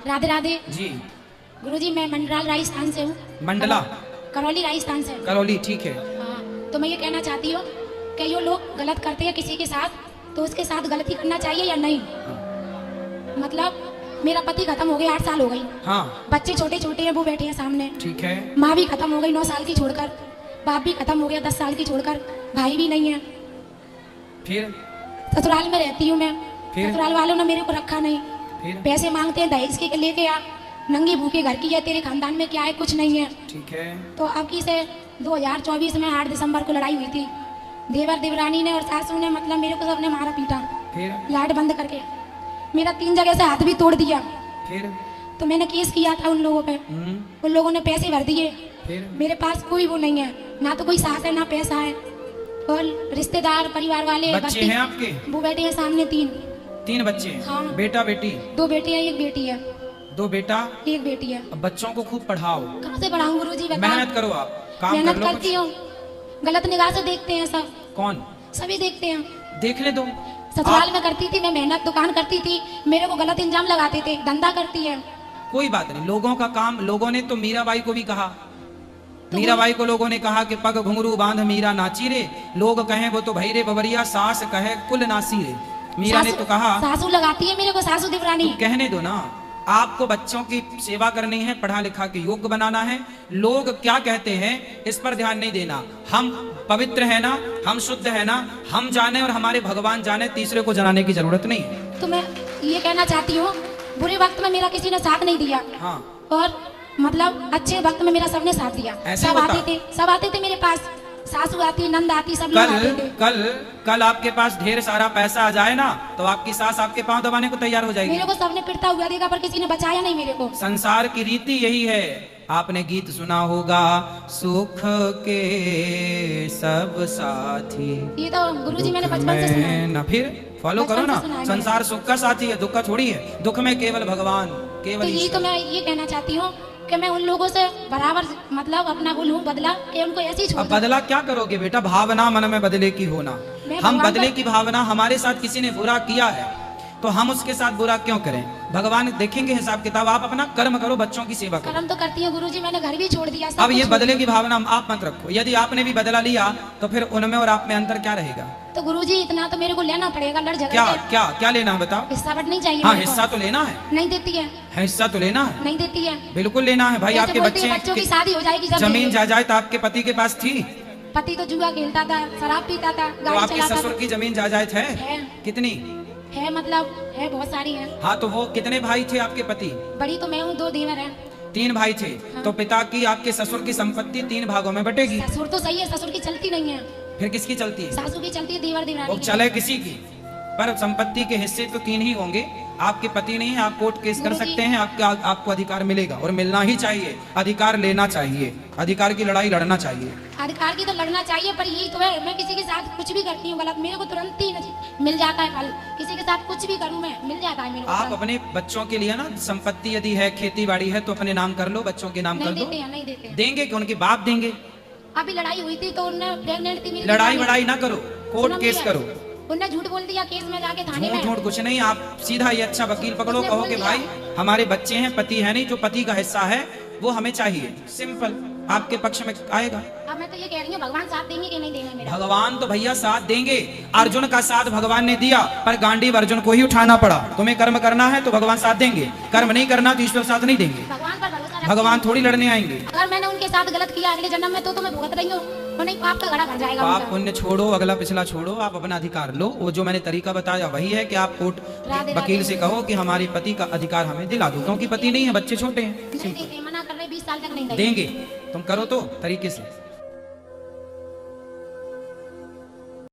राधे राधे जी। गुरुजी, मैं मंडला राजस्थान से हूँ। मंडला करौली राजस्थान से। करौली, ठीक है। हाँ, तो मैं ये कहना चाहती हूँ कि जो लोग गलत करते हैं किसी के साथ, तो उसके साथ गलती करना चाहिए या नहीं। मतलब मेरा पति खत्म हो गया, 8 साल हो गई। हाँ, बच्चे छोटे छोटे हैं, वो बैठे हैं सामने। ठीक है। माँ भी खत्म हो गई 9 साल की छोड़कर, बाप भी खत्म हो गया 10 साल की छोड़कर, भाई भी नहीं है। फिर ससुराल में रहती हूँ मैं। फिर? ससुराल वालों ने मेरे को रखा नहीं। फिर पैसे मांगते हैं दहेज के लेके आ, नंगी भूखे घर की है, तेरे खानदान में क्या है, कुछ नहीं है। ठीक है। तो अब की से 2024 में 8 दिसंबर को लड़ाई हुई थी। देवर देवरानी ने और सासू ने मतलब मेरे को सबने मारा पीटा, फिर लाइट बंद करके मेरा 3 जगह से हाथ भी तोड़ दिया। फिर तो मैंने केस किया था उन लोगों पे। उन लोगों ने पैसे भर दिए। फिर मेरे पास कोई वो नहीं है, ना तो कोई सास है ना पैसा है। और रिश्तेदार परिवार वाले बच्चे हैं आपके? वो बैठे हैं सामने 3 बच्चे हैं। हाँ। बेटा बेटी? 2 बेटे हैं, 1 बेटी है। 2 बेटा, 1 बेटी है। अब बच्चों को खूब पढ़ाओ। कहाँ से पढ़ाऊँ गुरुजी, बताओ। मेहनत करो, आप काम कर मेहनत लो। करती हूँ, गलत निगाह से देखते हैं सब। कौन? सभी देखते हैं। देखने दो। ससुराल में करती थी मैं मेहनत, दुकान करती थी, मेरे को गलत इंजाम लगाते थे, धंधा करती है। कोई बात नहीं, लोगों का काम। लोगों ने तो मीराबाई को भी कहा, मीराबाई को लोगों ने कहा कि पग घुंघरू बांध मीरा नाची रे, लोग कहें वो तो भैरे बबरिया, सास कहे कुल नासी रे। मीरा ने तो कहा। सासू लगाती है मेरे को, सासू देवरानी। कहने दो ना, आपको बच्चों की सेवा करनी है, पढ़ा लिखा के योग्य बनाना है। लोग क्या कहते हैं इस पर ध्यान नहीं देना। हम पवित्र है ना, हम शुद्ध है ना, हम जाने और हमारे भगवान जाने, तीसरे को जनाने की जरूरत नहीं है। तो मैं ये कहना चाहती हूँ, बुरे वक्त में मेरा किसी ने साथ नहीं दिया। हाँ। और मतलब अच्छे वक्त में मेरा सबने साथ दिया। ऐसे सब होता? सब आते थे मेरे पास, सासू आती, नंद आती, सब लोग आते थे। कल आपके पास ढेर सारा पैसा आ जाए ना, तो आपकी सास आपके पाँव दबाने को तैयार हो जाएगी। मेरे को सबने पिटता हुआ देखा, पर किसी ने बचाया नहीं मेरे को। संसार की रीति यही है। आपने गीत सुना होगा, सुख के सब साथी। ये तो गुरुजी मैंने बचपन से सुना है। ना फिर फॉलो करो ना। संसार सुख का साथी है, दुख का छोड़ी है। दुख में केवल भगवान, केवल तो ये तो मैं ये कहना चाहती हूँ कि मैं उन लोगों से बराबर मतलब अपना वो लूं बदला, कि उनको ऐसे ही छोड़ अब बदला क्या करोगे बेटा? भावना मन में बदले की होना। हम बदले की भावना, हमारे साथ किसी ने बुरा किया है तो हम उसके साथ बुरा क्यों करें? भगवान देखेंगे हिसाब किताब। आप अपना कर्म करो, बच्चों की सेवा करो। कर्म तो करती हूँ गुरुजी, मैंने घर भी छोड़ दिया। अब ये बदले की भावना आप मत रखो। यदि आपने भी बदला लिया तो फिर उनमें और आप में अंतर क्या रहेगा? तो गुरुजी इतना तो मेरे को लेना पड़ेगा, लड़ झगड़ क्या के। क्या क्या लेना है बताओ? हिस्सा बटनी चाहिए। हाँ, मेरे को। हिस्सा तो लेना है। नहीं देती है। हिस्सा तो लेना है, नहीं देती है। बिल्कुल लेना है भाई। ऐसे आपके बोलती है, बच्चों की शादी हो जाएगी जब जमीन देंगे। जायदाद आपके पति के पास थी? पति तो जुआ खेलता था, शराब पीता था, तो गाड़ी आपके चलाता ससुर था। की जमीन जायदाद है? कितनी है मतलब है, बहुत सारी है। हाँ, तो वो कितने भाई थे आपके पति? बड़ी तो मैं हूँ, 2 देवर हैं। 3 भाई थे। हाँ। तो पिता की, आपके ससुर की संपत्ति 3 भागों में बटेगी। ससुर तो सही है, ससुर की चलती नहीं है। फिर किसकी चलती है? सासू की चलती है, देवर देवरानी वो की। चले किसी की, पर संपत्ति के हिस्से तो 3 ही होंगे। आपके पति नहीं है, आप कोर्ट केस कर सकते हैं, आपको अधिकार मिलेगा और मिलना ही चाहिए। अधिकार लेना चाहिए, अधिकार की लड़ाई लड़ना चाहिए। अधिकार की तो लड़ना चाहिए, पर यही तो है, मैं किसी के साथ कुछ भी करती हूँ गलत, मेरे को तुरंत ही मिल जाता है फल। किसी के साथ कुछ भी करूँ मैं, मिल जाता है मेरे को। आप अपने बच्चों के लिए ना, संपत्ति यदि है, खेती बाड़ी है, तो अपने नाम कर लो, बच्चों के नाम कर दो। नहीं देते हैं। देंगे कि उनके बाप देंगे? अभी लड़ाई हुई थी तो उन्हें प्रेग्नेंट थी मेरी। लड़ाई वड़ाई ना करो, कोर्ट केस करो। उन्हें झूठ बोल दिया केस में जाके थाने में। झूठ कुछ नहीं, आप सीधा ये अच्छा वकील पकड़ो, उसने कहो बोल कि दिया। भाई हमारे बच्चे हैं, पति है नहीं, जो पति का हिस्सा है वो हमें चाहिए। सिंपल, आपके पक्ष में आएगा। अब मैं तो ये कह रही हूँ, भगवान साथ देंगे कि नहीं देंगे मेरा? भगवान तो भैया साथ देंगे। अर्जुन का साथ भगवान ने दिया, पर गांडीव अर्जुन को ही उठाना पड़ा। तुम्हें कर्म करना है तो भगवान साथ देंगे, कर्म नहीं करना तो ईश्वर साथ नहीं देंगे। भगवान पर भरोसा रखती भगवान हूँ। थोड़ी लड़ने आएंगे। अगर मैंने उनके साथ गलत किया अगले जन्म में तो मैं भुगत रही हूँ, तो नहीं पाप का घड़ा भर जाएगा आप उनका। पुण्य छोड़ो, अगला पिछला छोड़ो, आप अपना अधिकार लो। वो जो मैंने तरीका बताया वही है कि आप कोर्ट राधे वकील से कहो कि हमारे पति का अधिकार हमें दिला दो, क्योंकि पति नहीं है, बच्चे छोटे हैं। नहीं देते, मना कर रहे, 20 साल तक नहीं देंगे। तुम करो तो तरीके से।